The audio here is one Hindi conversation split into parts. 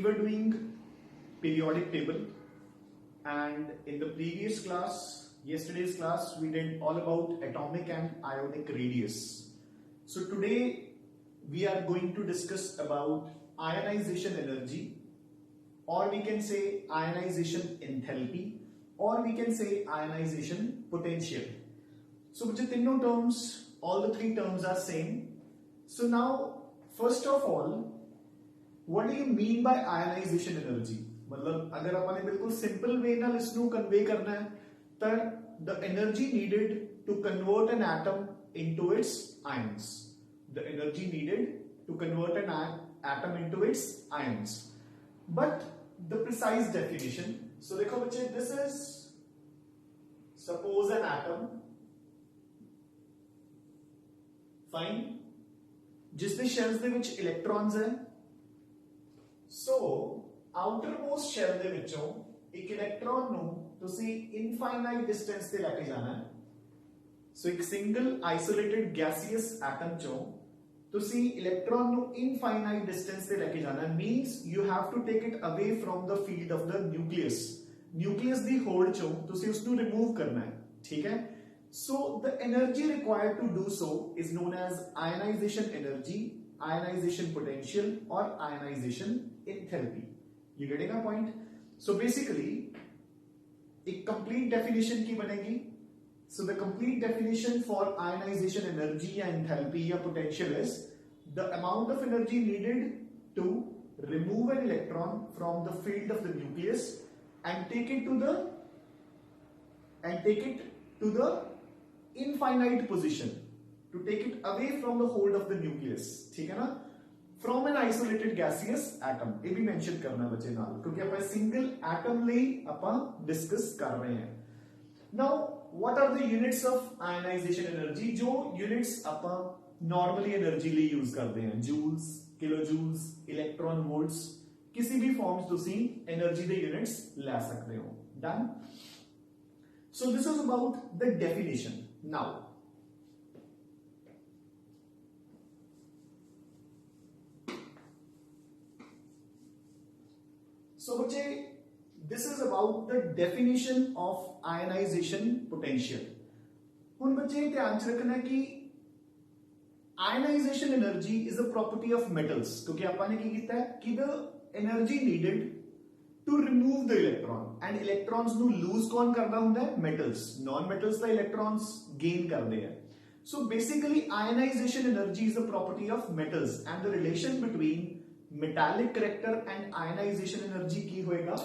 were doing periodic table, and in the previous class, yesterday's class, we did all about atomic and ionic radius. So today we are going to discuss about ionization energy, or we can say ionization enthalpy, or we can say ionization potential. So which तीनों terms, all the three terms are same. So now first of all, what do you mean by ionization energy? मतलब अगर अपन बिल्कुल सिंपल वे नाल इसनू कन्वे करना है तो the energy needed to convert an atom into its ions. The energy needed to convert an atom into its ions. But the precise definition. So देखो बच्चे, this is suppose an atom, fine, जिसमें shells ਦੇ ਵਿੱਚ electrons है. So outermost shell ਦੇ ਵਿੱਚੋਂ ਇੱਕ ਇਲੈਕਟ੍ਰੋਨ ਨੂੰ ਤੁਸੀਂ ਇਨਫਾਈਨਾਈਟ ਡਿਸਟੈਂਸ ਤੇ ਲੈ ਕੇ ਜਾਣਾ ਹੈ. ਸੋ ਇੱਕ ਸਿੰਗਲ ਆਈਸੋਲੇਟਡ ਗੈਸੀਅਸ ਐਟਮ ਚੋਂ ਤੁਸੀਂ ਇਲੈਕਟ੍ਰੋਨ ਨੂੰ ਇਨਫਾਈਨਾਈਟ ਡਿਸਟੈਂਸ ਤੇ ਲੈ ਕੇ ਜਾਣਾ ਹੈ. Means you have to take it away from the field of the nucleus. Nucleus ਦੀ ਹੋੜ ਚੋਂ ਤੁਸੀਂ ਉਸ ਨੂੰ ਰਿਮੂਵ ਕਰਨਾ ਹੈ. ਠੀਕ ਹੈ. So the energy required to do so is known as ionization energy, ionization potential, or ionization enthalpy. You getting my point? So basically, a complete definition की बनेगी. So the complete definition for ionization energy या enthalpy या potential is the amount of energy needed to remove an electron from the field of the nucleus and take it to the infinite position, to take it away from the hold of the nucleus. ठीक है ना? From an isolated gaseous atom. ये भी मेंशन करना है बच्चे नाल, क्योंकि अपन सिंगल एटम ले अपन डिस्कस कर रहे हैं. Now, what are the units of ionization energy? जो units अपन normally energy ले यूज करते हैं, joules, kilojoules, electron volts, किसी भी फॉर्म्स तुसी एनर्जी दे यूनिट्स ले सकते हो. Done? So this is about the definition. Now, so बच्चे, this is about the definition of ionization potential. हुन बच्चे ध्यान च रखना कि ionization energy is a property of metals, क्योंकि अपन ने क्या किया है कि the energy needed to remove the electron, and electrons ਨੂੰ lose कौन करना ਹੁੰਦਾ है? Metals. Non-metals ਦਾ electrons gain ਕਰਦੇ हैं. So basically ionization energy is a property of metals, and the relation between metallic character and ionization energy की होएगा?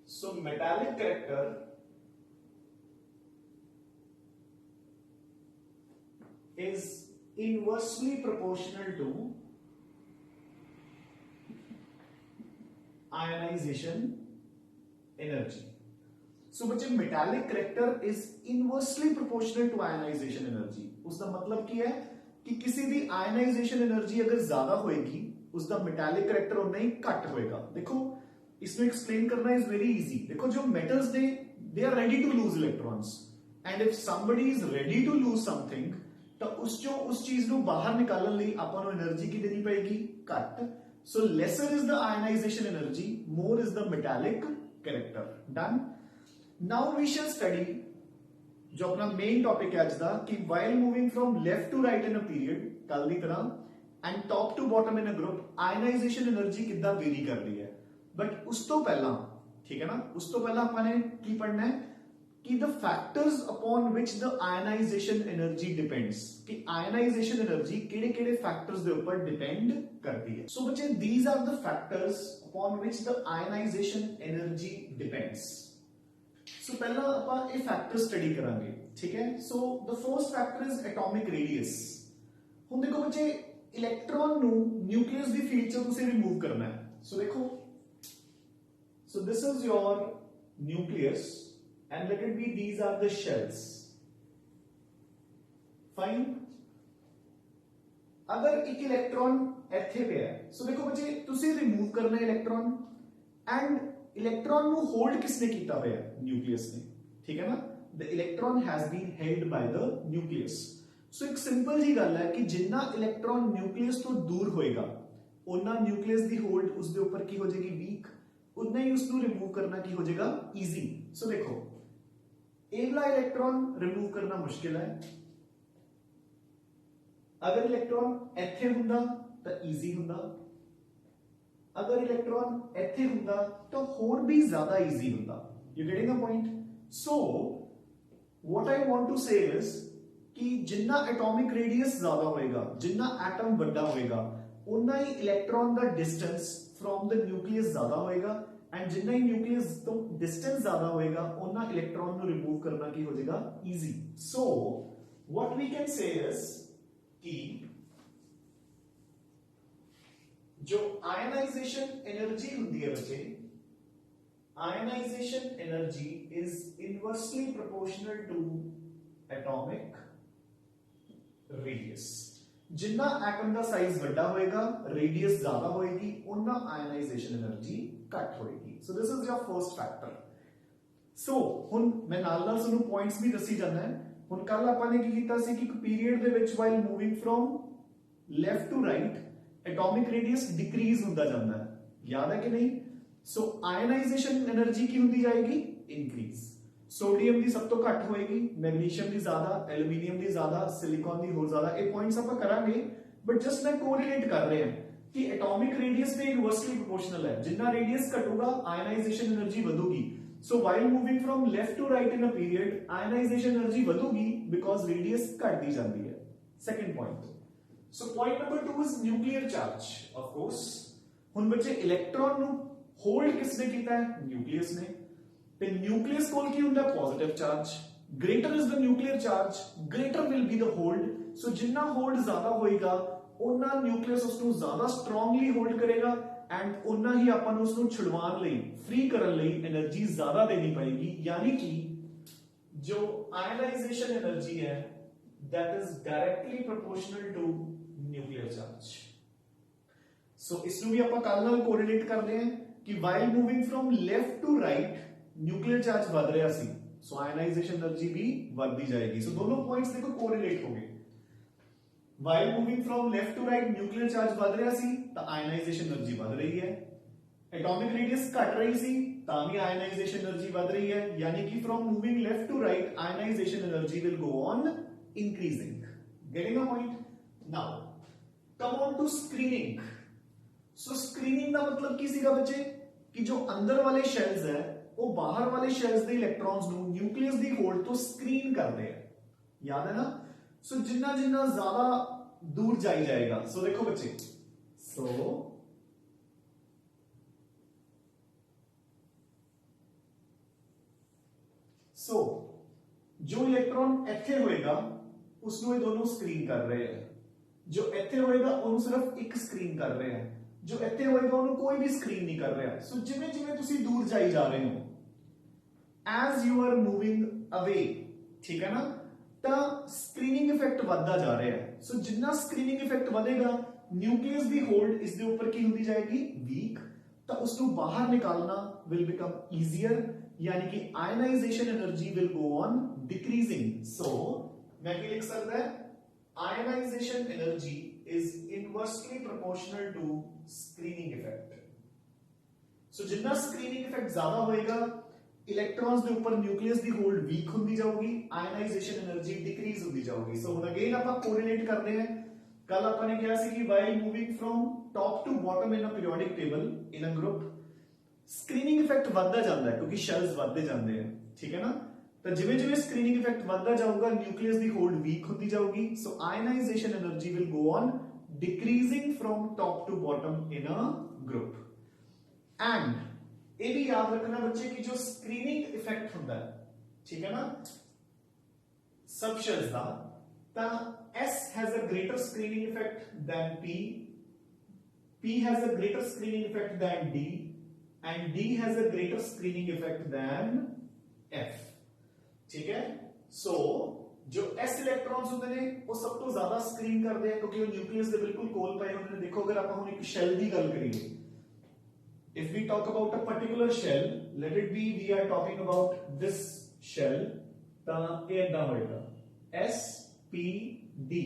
So metallic character is inversely proportional to ionization energy. So बच्चे, metallic character is inversely proportional to ionization energy. उसका मतलब क्या है कि किसी भी ionization energy अगर ज्यादा होएगी, उसका metallic character उतना ही घट होएगा. देखो इसमें एक्सप्लेन करना इज वेरी इजी. देखो जो metals they are ready to lose electrons, and if somebody is ready to lose something, तो उस चीज को बाहर निकालने ਲਈ ਆਪਾਂ ਨੂੰ एनर्जी की देनी पड़ेगी? घट. So lesser is the ionization energy, more is the metallic character. Done? Now we shall study जो अपना main topic है आज दा, कि while moving from left to right in a period, कल दी तरह, and top to bottom in a group, ionization energy कितना vary कर रही है. But उस तो पहला, ठीक है ना, उस तो पहला अपने की पढ़ना है कि the factors upon which the ionization energy depends, कि ionization energy केड़े-केड़े factors दे ऊपर depend करती है. So बच्चे, these are the factors upon which the ionization energy depends. So पहला अपन ये factors study करांगे, ठीक है. So the first factor is atomic radius. हुन देखो बच्चे, इलेक्ट्रॉन नू न्यूक्लियस दी फील्ड चों तुसी रिमूव करना है. So देखो, so this is your nucleus, and let it be these are the shells. Fine. अगर एक इलेक्ट्रॉन ਇੱਥੇ ਪਿਆ है, so देखो बच्चे, तुसी रिमूव करना है इलेक्ट्रॉन, एंड इलेक्ट्रॉन ਨੂੰ ਹੋਲਡ ਕਿਸਨੇ ਕੀਤਾ ਹੋਇਆ ਹੈ? ਨਿਊਕਲੀਅਸ ਨੇ. ਠੀਕ ਹੈ ਨਾ? the electron has been held by the nucleus. So एक सिंपल जी गल है कि जिन्ना इलेक्ट्रॉन न्यूक्लियस तो दूर होएगा, ਉਹਨਾਂ ਨਿਊਕਲੀਅਸ ਦੀ ਹੋਲਡ ਉਸਦੇ ਉੱਪਰ ਕੀ ਹੋ ਜਾਏਗੀ ਵੀਕ, ਉਨਾ ਹੀ ਉਸਨੂੰ ਰਿਮੂਵ ਕਰਨਾ ਕੀ ਹੋ ਜਾਏਗਾ ਈਜ਼ੀ। ਸੋ ਦੇਖੋ ਇਹ वाला इलेक्ट्रॉन रिमूव करना मुश्किल है, अगर इलेक्ट्रॉन ਇੱਥੇ ਹੁੰਦਾ ਤਾਂ ਈਜ਼ੀ ਹੁੰਦਾ, अगर इलेक्ट्रॉन ਇੱਥੇ ਹੁੰਦਾ ਤਾਂ ਹੋਰ भी ज्यादा ਈਜ਼ੀ ਹੁੰਦਾ। You getting a point? So what I want to say is कि जिन्ना एटॉमिक रेडियस ज्यादा होएगा, जिन्ना एटम बड़ा होएगा, उतना ही इलेक्ट्रॉन का डिस्टेंस फ्रॉम द न्यूक्लियस ज्यादा होएगा, एंड जिन्ना ही न्यूक्लियस तो डिस्टेंस ज्यादा होएगा उतना इलेक्ट्रॉन को रिमूव करना की हो जाएगा easy. So what we can say is कि जो आयनाइजेशन एनर्जी होती है बच्चे, ionization energy is inversely proportional to atomic radius. जिन्ना एटम का साइज बड़ा होएगा, रेडियस ज्यादा होएगी, उतना आयनाइजेशन एनर्जी घट होएगी। So this is your first factor. So हुन मैं नाल नाल तुहानू पॉइंट्स भी दसी जाना है। हुन कल आपां ने की कीता सी कि एक पीरियड दे विच while moving from left to right atomic radius decrease होता जाता है, याद है कि नहीं? सो आयनाइजेशन एनर्जी की होती जाएगी इंक्रीज। सोडियम की सब तो घट होएगी, मैग्नीशियम की ज्यादा, एल्यूमीनियम की ज्यादा, सिलिकॉन की होर ज्यादा। ये पॉइंट्स आप करांगे, बट जस्ट मैं कोरिलेट कर रहे हैं कि एटॉमिक रेडियस पे इनवर्सली प्रोपोर्शनल है। जितना रेडियस घटूगा आयनाइजेशन एनर्जी बढ़ूगी। So while moving from left to right in a period ionization energy बढ़ूगी बिकॉज रेडियस घटती जाती है। Second point. So point number 2 is nuclear charge. Of course हुन बच्चे इलेक्ट्रॉन नु होल्ड किसने कीता है? न्यूक्लियस ने। तो न्यूक्लियस कोल की हुंदा positive charge. Greater is the nuclear charge, greater will be the hold. So जितना होल्ड ज्यादा होएगा उतना न्यूक्लियस उसको ज्यादा स्ट्रांगली होल्ड करेगा, एंड उतना ही अपन उसको छुड़वान लई, फ्री करन लई एनर्जी ज्यादा देनी पड़ेगी। यानी कि जो आयनाइजेशन एनर्जी है that is directly proportional to nuclear charge. So इसको भी अपन कल नाल कोरिलेट करते हैं कि while moving from left to right nuclear charge बढ़ रहा सी, सो आयनाइजेशन एनर्जी भी बढ़ती जाएगी। सो दोनों पॉइंट्स देखो कोरिलेट हो गए। While moving from left to right nuclear charge बढ़ रहा सी तो आयनाइजेशन एनर्जी बढ़ रही है। एटॉमिक रेडियस घट रही सी तो भी आयनाइजेशन एनर्जी बढ़ रही है। यानी कि from moving left to right ionization energy will go on increasing. Getting a point? Now come on to screening. So screening का मतलब की सीगा बच्चे कि जो अंदर वाले शेल्स है वो बाहर वाले शेल्स दे इलेक्ट्रॉन्स नु न्यूक्लियस दी होल्ड तो स्क्रीन करते हैं, याद है ना? सो जिन्ना जिन्ना ज्यादा दूर जाई जाएगा। सो देखो बच्चे, सो जो इलेक्ट्रॉन इत्थे होएगा उसको ये दोनों स्क्रीन कर रहे हैं, जो इत्थे होएगा उन्होंने सिर्फ एक स्क्रीन कर रहे हैं, जो इत्थे होएगा उन्होंने कोई भी स्क्रीन नहीं कर रहा। सो जिवें जिवें तुसी दूर जाई जा रहे हो, as you are moving away, ठीक है ना, तो स्क्रीनिंग इफेक्ट बढ़ता जा रहा है। सो जितना स्क्रीनिंग इफेक्ट बढ़ेगा न्यूक्लियस दी होल्ड इसके ऊपर की होती जाएगी वीक, तो उसको बाहर निकालना विल बिकम इजियर, यानी कि ionization energy will go on decreasing. So मैं क्या लिख सकता है? Ionization energy is inversely proportional to screening effect. So जितना स्क्रीनिंग इफेक्ट ज्यादा होएगा इलेक्ट्रॉन्स के ऊपर न्यूक्लियस की होल्ड वीक होती जाऊगी, आयनाइजेशन एनर्जी डिक्रीज होती जाऊगी। सो हुन अगेन आप कोरिलेट कर रहे हैं। कल आपने क्या सी कि while moving from top to bottom in a periodic table in a group screening effect बढ़ता जाता है क्योंकि शेल्स बढ़ते जाते हैं, ठीक है ना? तो जिवें जिवें स्क्रीनिंग इफेक्ट बढ़ता जाऊगा न्यूक्लियस की होल्ड वीक होती जाऊगी। So ionization energy will go on decreasing from top to bottom in a group. And ये भी याद रखना बच्चे कि जो स्क्रीनिंग इफेक्ट होता है, ठीक है ना, सब शेल्स का, ता S has a greater screening effect than P has a greater screening effect than D, and D has a greater screening effect than F, ठीक है? सो जो S इलेक्ट्रॉन्स होते हैं वो सब तो ज्यादा स्क्रीन करते हैं क्योंकि वो न्यूक्लियस के बिल्कुल कोल पे होते हैं। देखो अगर आप हम एक शेल की गल करिए, if we talk about a particular shell, let it be we are talking about this shell, ता ये इदा होएगा S P D।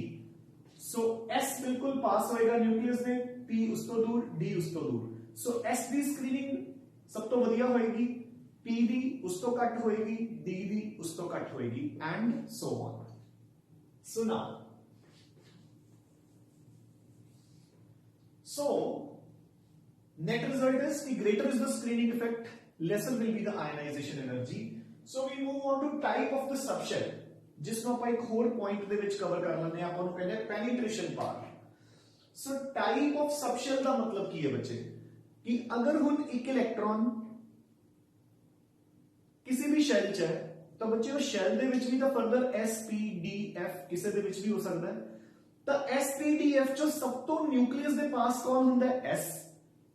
सो S बिल्कुल पास होएगा न्यूक्लियस में, P ਉਸ ਤੋਂ ਦੂਰ D ਉਸ ਤੋਂ ਦੂਰ। ਸੋ S ਦੀ ਸਕਰੀਨਿੰਗ ਸਭ ਤੋਂ ਵਧੀਆ ਹੋਏਗੀ, P ਦੀ ਉਸ ਤੋਂ ਘੱਟ ਹੋਏਗੀ, D ਦੀ ਉਸ ਤੋਂ ਘੱਟ ਹੋਏਗੀ and so on. So now so net result is the greater is the screening effect, lesser will be the ionization energy. So we move on to type of the subshell, जिसको ਆਪਾਂ ਇੱਕ ਹੋਰ ਪੁਆਇੰਟ ਦੇ ਵਿੱਚ ਕਵਰ ਕਰ ਲੈਂਦੇ ਆ। ਆਪਾਂ ਨੂੰ ਕਹਿੰਦੇ penetration power। so type of subshell ਦਾ ਮਤਲਬ ਕੀ ਹੈ ਬੱਚੇ, ਕਿ ਅਗਰ ਹੁਣ ਇੱਕ ਇਲੈਕਟ੍ਰੋਨ ਕਿਸੇ ਵੀ ਸ਼ੈਲ ਚ ਹੈ ਤਾਂ ਬੱਚੇ ਉਹ ਸ਼ੈਲ ਦੇ ਵਿੱਚ ਵੀ ਤਾਂ further s p d f ਕਿਸੇ ਦੇ ਵਿੱਚ ਵੀ ਹੋ ਸਕਦਾ ਹੈ। ਤਾਂ SPDF ਚੋਂ ਸਭ ਤੋਂ ਨਿਊਕਲੀਅਸ ਦੇ ਪਾਸ ਕੌਣ ਹੁੰਦਾ ਹੈ? S,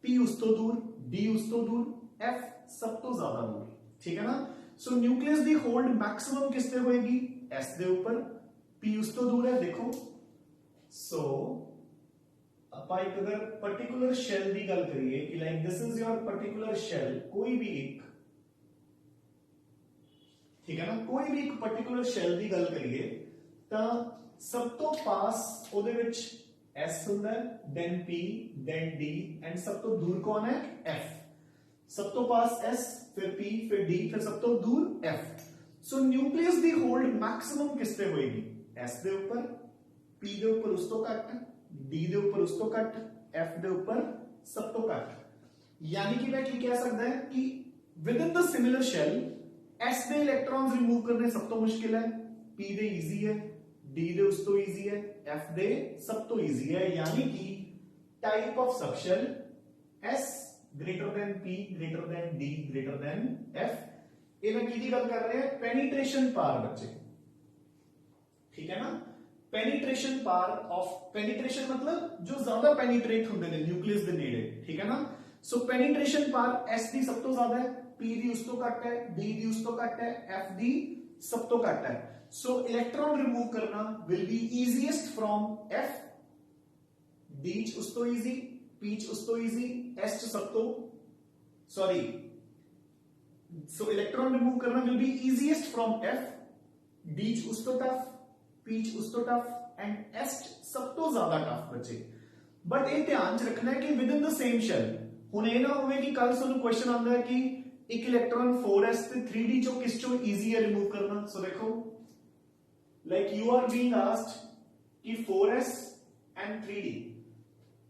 P ਉਸ ਤੋਂ ਦੂਰ, D ਉਸ ਤੋਂ ਦੂਰ, F ਸਭ ਤੋਂ ਜ਼ਿਆਦਾ ਦੂਰ, ਠੀਕ ਹੈ ਨਾ। ਸੋ ਨਿਊਕਲੀਅਸ ਦੀ ਹੋਲਡ ਮੈਕਸਿਮਮ ਕਿਸ ਤੇ ਹੋਏਗੀ? S ਦੇ ਉੱਪਰ, P ਉਸ ਤੋਂ ਦੂਰ ਹੈ, ਦੇਖੋ। ਸੋ ਆਪਾਂ ਇੱਕ ਅਗਰ ਪਾਰਟਿਕੂਲਰ ਸ਼ੈਲ ਦੀ ਗੱਲ ਕਰੀਏ ਕਿ like this is your particular shell, ਕੋਈ ਵੀ ਇੱਕ, ਠੀਕ ਹੈ ਨਾ, ਕੋਈ ਵੀ ਇੱਕ ਪਾਰਟਿਕੂਲਰ ਸ਼ੈਲ ਦੀ ਗੱਲ ਕਰੀਏ ਤਾਂ ਸਭ ਤੋਂ ਪਾਸ ਉਹਦੇ ਵਿੱਚ S ਹੁੰਦਾ ਹੈ, then P, then D and ਸਭ ਤੋਂ ਦੂਰ ਕੌਣ ਹੈ? F। ਸਭ ਤੋਂ ਪਾਸ S, ਫਿਰ P, ਫਿਰ D, ਫਿਰ ਸਭ ਤੋਂ ਦੂਰ F। ਸੋ ਨਿਊਕਲੀਅਸ ਦੀ ਹੋਲਡ ਮੈਕਸਿਮਮ ਕਿਸ ਤੇ ਹੋਏਗੀ? S ਦੇ ਉੱਪਰ, P ਦੇ ਉੱਪਰ ਉਸ ਤੋਂ ਘੱਟ, D ਦੇ ਉੱਪਰ ਉਸ ਤੋਂ ਘੱਟ, F ਦੇ ਉੱਪਰ ਸਭ ਤੋਂ ਘੱਟ। ਯਾਨੀ ਕਿ ਮੈਂ ਕੀ ਕਹਿ ਸਕਦਾ ਹੈ ਕਿ within the similar shell S ਦੇ ਇਲੈਕਟ੍ਰॉन्स ਰਿਮੂਵ ਕਰਨੇ ਸਭ ਤੋਂ ਮੁਸ਼ਕਿਲ ਹੈ, P ਦੇ ਈਜ਼ੀ ਹੈ, D ਦੇ ਉਸ ਤੋਂ ਈਜ਼ੀ ਹੈ, F ਦੇ ਸਭ ਤੋਂ ਈਜ਼ੀ ਹੈ। ਯਾਨੀ ਕਿ type of subshell S greater than P greater than D greater than F। ਇਹ ਮੈਂ ਕਿਹਦੀ ਗੱਲ ਕਰ ਰਿਹਾ? ਪੈਨੀਟ੍ਰੇਸ਼ਨ ਪਾਵਰ ਬੱਚੇ, ਠੀਕ ਹੈ ਨਾ। ਪੈਨੀਟ੍ਰੇਸ਼ਨ ਪਾਵਰ ਆਫ, ਪੈਨੀਟ੍ਰੇਸ਼ਨ ਮਤਲਬ ਜੋ ਜ਼ਿਆਦਾ ਪੈਨੀਟ੍ਰੇਟ ਹੁੰਦੇ ਨੇ ਨਿਊਕਲੀਅਸ ਦੇ ਨੇੜੇ, ਠੀਕ ਹੈ ਨਾ। ਸੋ ਪੈਨੀਟ੍ਰੇਸ਼ਨ ਪਾਵਰ S ਦੀ ਸਭ ਤੋਂ ਜ਼ਿਆਦਾ ਹੈ, P ਦੀ ਉਸ ਤੋਂ ਘੱਟ ਹੈ, D ਦੀ ਉਸ ਤੋਂ ਘੱਟ ਹੈ, F ਦੀ ਸਭ ਤੋਂ ਘੱਟ ਹੈ। So electron remove करना will be easiest from F, D च उस तो easy, P च उस तो easy, S च सब तो sorry, so electron remove करना will be easiest from F, D च उस तो tough, P च उस तो tough and S च सब तो ज्यादा tough बचे। बट ये ध्यान च रखना है कि within the same shell। हुण ये ना होवे कि कल सानू क्वेश्चन आंदा है कि एक इलेक्ट्रॉन 4s ते 3d चो किस चो easy है रिमूव करना। सो देखो like you are being asked कि 4s and 3d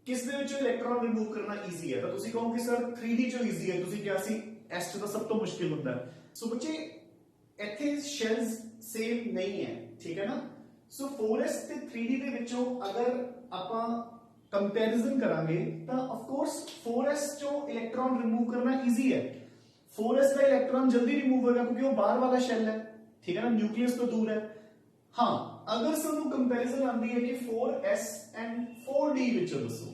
किस दे विचों इलेक्ट्रॉन रिमूव करना इजी है, तो तुसी कहोगे सर 3d चों इजी है, तुसी क्या सी s चों सब तो मुश्किल होता है। सो बच्चे इथे शेल्स सेम नहीं है, ठीक है ना। सो 4s ते 3d दे विचों अगर आपां कंपैरिजन करांगे तो ऑफ कोर्स 4s चों इलेक्ट्रॉन रिमूव करना इजी है। 4s का इलेक्ट्रॉन जल्दी रिमूव होगा क्योंकि वो बाहर वाला शेल है, ठीक है ना, न्यूक्लियस तो दूर है। हाँ, अगर सानू कंपैरिजन आंदी है कि 4s एंड 4d विचों दसो,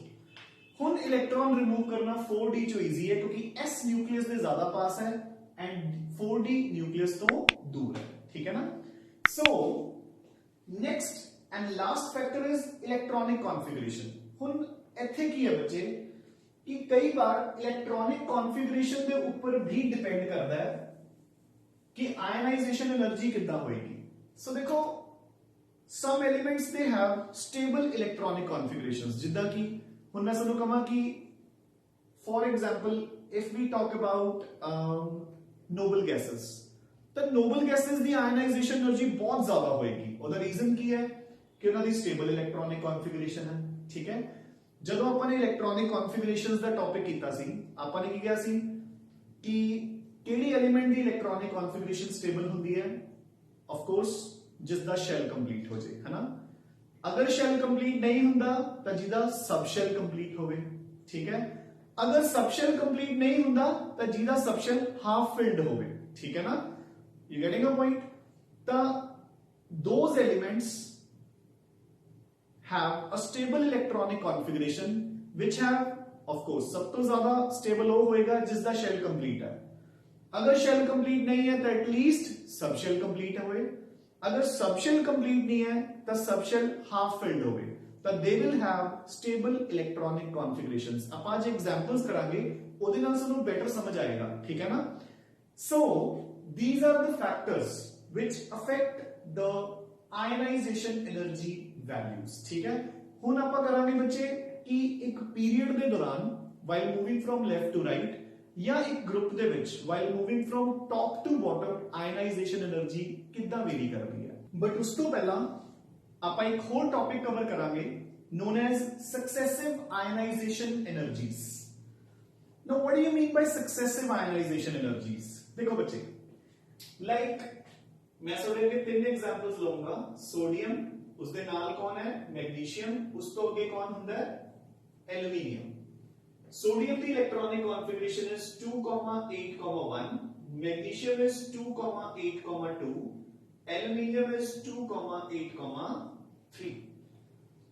हुण इलेक्ट्रॉन रिमूव करना 4d चो इजी है क्योंकि s न्यूक्लियस दे ज्यादा पास है एंड 4d न्यूक्लियस तो दूर है, ठीक है ना। So next and last factor is electronic configuration. हुण इत्थे की है बच्चे कि कई बार इलेक्ट्रॉनिक कॉन्फ़िगरेशन के ऊपर भी डिपेंड करता है कि आयनाइजेशन एनर्जी कितना होएगी। सो देखो some elements they have stable electronic configurations, जिद्दां की हुण मैं सानू कहां कि for example if we talk about noble gases, तो noble gases दी ionization energy बहुत ज्यादा होएगी। ਉਹਦਾ रीजन ਕੀ ਹੈ कि ਉਹਨਾਂ ਦੀ stable electronic configuration है, ठीक है। ਜਦੋਂ ਆਪਾਂ ਨੇ ਇਲੈਕਟ੍ਰੋਨਿਕ ਕਨਫਿਗਰੇਸ਼ਨਸ ਦਾ ਟੌਪਿਕ ਕੀਤਾ ਸੀ, ਆਪਾਂ ਨੇ ਕੀ ਕਿਹਾ ਸੀ ਕਿ ਕਿਹੜੀ ਐਲੀਮੈਂਟ ਦੀ ਇਲੈਕਟ੍ਰੋਨਿਕ ਕਨਫਿਗਰੇਸ਼ਨ ਸਟੇਬਲ ਹੁੰਦੀ ਹੈ? ਆਫ ਕੋਰਸ ਜਿਸ ਦਾ ਸ਼ੈਲ ਕੰਪਲੀਟ ਹੋ ਜਾਏ, ਹੈ ਨਾ। ਅਗਰ ਸ਼ੈਲ ਕੰਪਲੀਟ ਨਹੀਂ ਹੁੰਦਾ ਤਾਂ ਜਿਹਦਾ ਸਬ ਸ਼ੈਲ ਕੰਪਲੀਟ ਹੋਵੇ, ਠੀਕ ਹੈ। ਅਗਰ ਸਬ ਸ਼ੈਲ ਕੰਪਲੀਟ ਨਹੀਂ ਹੁੰਦਾ ਤਾਂ ਜਿਹਦਾ ਸਬ ਸ਼ੈਲ ਹਾਫ ਫਿਲਡ ਹੋਵੇ, ਠੀਕ ਹੈ ਨਾ। You getting a point. ਤਾਂ those elements have a stable electronic configuration which have of course सब तो ज्यादा stable हो होएगा जिसका shell complete है। अगर shell complete नहीं है तो at least सब shell complete होए। अगर सब shell complete नहीं है तो सब shell half filled होए, तो they will have stable electronic configurations। अब आज examples करांगे, ਉਹਦੇ ਨਾਲ ਸਾਨੂੰ better ਸਮਝ ਆਏਗਾ, ठीक है ना। So these are the factors which affect the ionization energy values, ठीक है। हुण आपां करांगे बच्चे कि एक ਪੀਰੀਅਡ ਦੇ ਦੌਰਾਨ while moving from left to right ਜਾਂ ਇੱਕ ਗਰੁੱਪ ਦੇ ਵਿੱਚ while moving from top to bottom ionization energy ਕਿੱਦਾਂ ਵੇਰੀ ਕਰਦੀ ਹੈ। ਬਟ ਉਸ ਤੋਂ ਪਹਿਲਾਂ ਆਪਾਂ ਇੱਕ ਹੋਰ ਟੌਪਿਕ ਕਵਰ ਕਰਾਂਗੇ known as successive ionization energies। now what do you mean by successive ionization energies? देखो बच्चे, like मैं ਤੁਹਾਡੇ ਲਈ ਤਿੰਨ एग्जांपल्स ਲਵਾਂਗਾ। सोडियम, उसके नाल कौन है मैग्नीशियम, उस तो अगे कौन हुंदा है एल्यूमीनियम। सोडियम की electronic configuration is 2,8,1, magnesium is 2,8,2, aluminium is 2,8,3।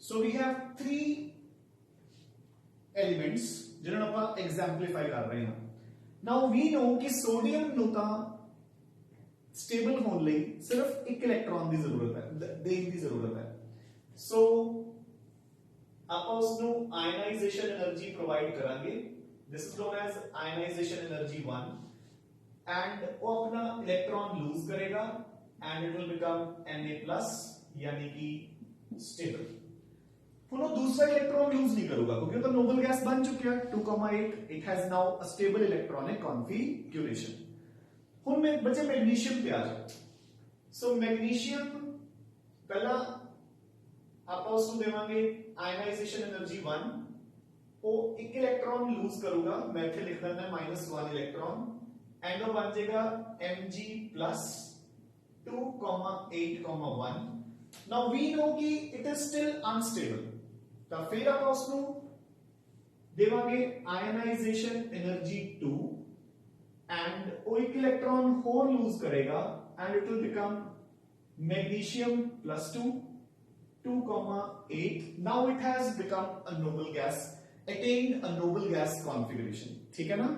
so we have three elements जिन्होंने आप एग्जाम्पलीफाई कर रहे हैं। now we know कि सोडियम ਨੂੰ ਤਾਂ स्टेबल होने ਲਈ सिर्फ एक इलेक्ट्रॉन की जरूरत है, देने की जरूरत है। सो ਆਪਾਂ ਉਸ ਨੂੰ आयनाइजेशन एनर्जी प्रोवाइड करांगे। This is known as ionization energy 1 and वो अपना इलेक्ट्रॉन लूज करेगा and it will become Na+ यानी कि स्टेबल। ਹੁਣ ਉਹ दूसरा इलेक्ट्रॉन लूज नहीं करूंगा क्योंकि वो तो नोबल गैस बन चुकी है 2,8। It has now a stable electronic configuration. ਹੁਣ मैं बच्चे मैग्नीशियम पे आ जाओ। सो मैग्नीशियम पहला आप उसको देवांगे आयनाइजेशन एनर्जी 1, वो एक इलेक्ट्रॉन लूज करूंगा, मैं इथे लिख देना -1 इलेक्ट्रॉन एंड वो बन जाएगा Mg+ 2,8,1। नाउ वी नो कि इट इज स्टिल अनस्टेबल, तो फिर आप उसको देवांगे आयनाइजेशन एनर्जी 2 and वो एक इलेक्ट्रॉन होर लूज करेगा and it will become magnesium plus 2 2,8। now it has become a noble gas, attained a noble gas configuration। ठीक है ना।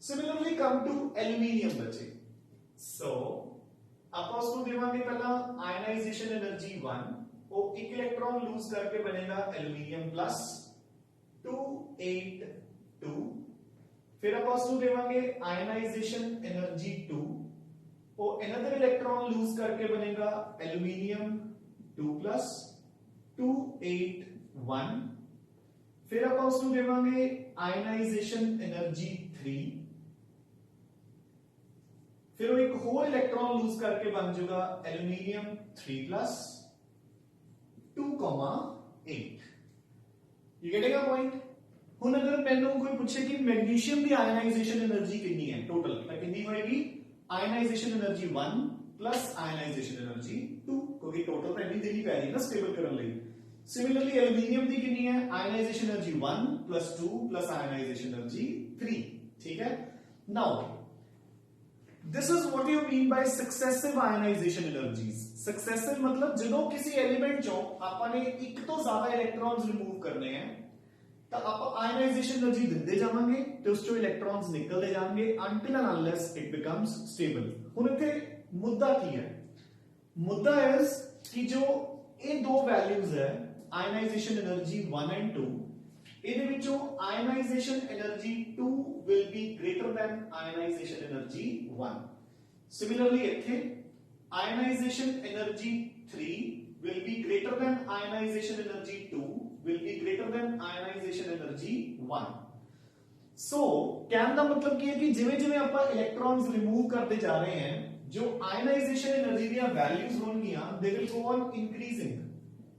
similarly come to aluminium बच्चे। so आप उसको देवांगे पहला आयनाइजेशन एनर्जी 1, वो एक इलेक्ट्रॉन लूज करके बनेगा aluminium plus 2,8,2। फिर आप उसको देवांगे आयनाइजेशन एनर्जी 2, वो अनदर इलेक्ट्रॉन लूज करके बनेगा एल्यूमिनियम 2+ 2,8,1। फिर आप उसको देवांगे आयनाइजेशन एनर्जी 3, फिर वो एक होल इलेक्ट्रॉन लूज करके बन जाएगा aluminium 3+ 2,8। You getting a point. ਹੁਣ अगर मैंने कोई पूछे कि मैग्नीशियम की आयनाइजेशन एनर्जी कितनी है टोटल, तो कितनी होएगी ionization energy 1 plus ionization energy 2, क्योंकि टोटल तो इतनी देनी पै रही ना स्टेबल करने ਲਈ। सिमिलरली एल्यूमिनियम की कितनी है ionization energy 1 plus 2 plus ionization energy 3। ठीक है। Now this is what you mean by successive ionization energies. Successive मतलब ਜਦੋਂ किसी एलिमेंट चों ਆਪਾਂ ਨੇ ਇੱਕ ਤੋਂ ਜ਼ਿਆਦਾ ਇਲੈਕਟ੍ਰॉन्स रिमूव करने हैं तो आप आयनाइजेशन एनर्जी दिंदे जावांगे तो उस चों इलेक्ट्रॉन्स निकलते जाएंगे until and unless it becomes stable। हुण इत्थे मुद्दा की है, मुद्दा इज कि जो ये दो वैल्यूज है आयनाइजेशन एनर्जी 1 एंड 2, इहदे विचों ionization energy 2 will be greater than ionization energy 1। Similarly इत्थे ionization energy 3 will be greater than ionization energy 2 will be greater than ionization energy 1। so कहने का मतलब की है कि जिवें जिवें आप इलेक्ट्रॉन्स रिमूव करते जा रहे हैं जो आयनाइजेशन एनर्जी दी वैल्यूज होंगियां they will go on increasing.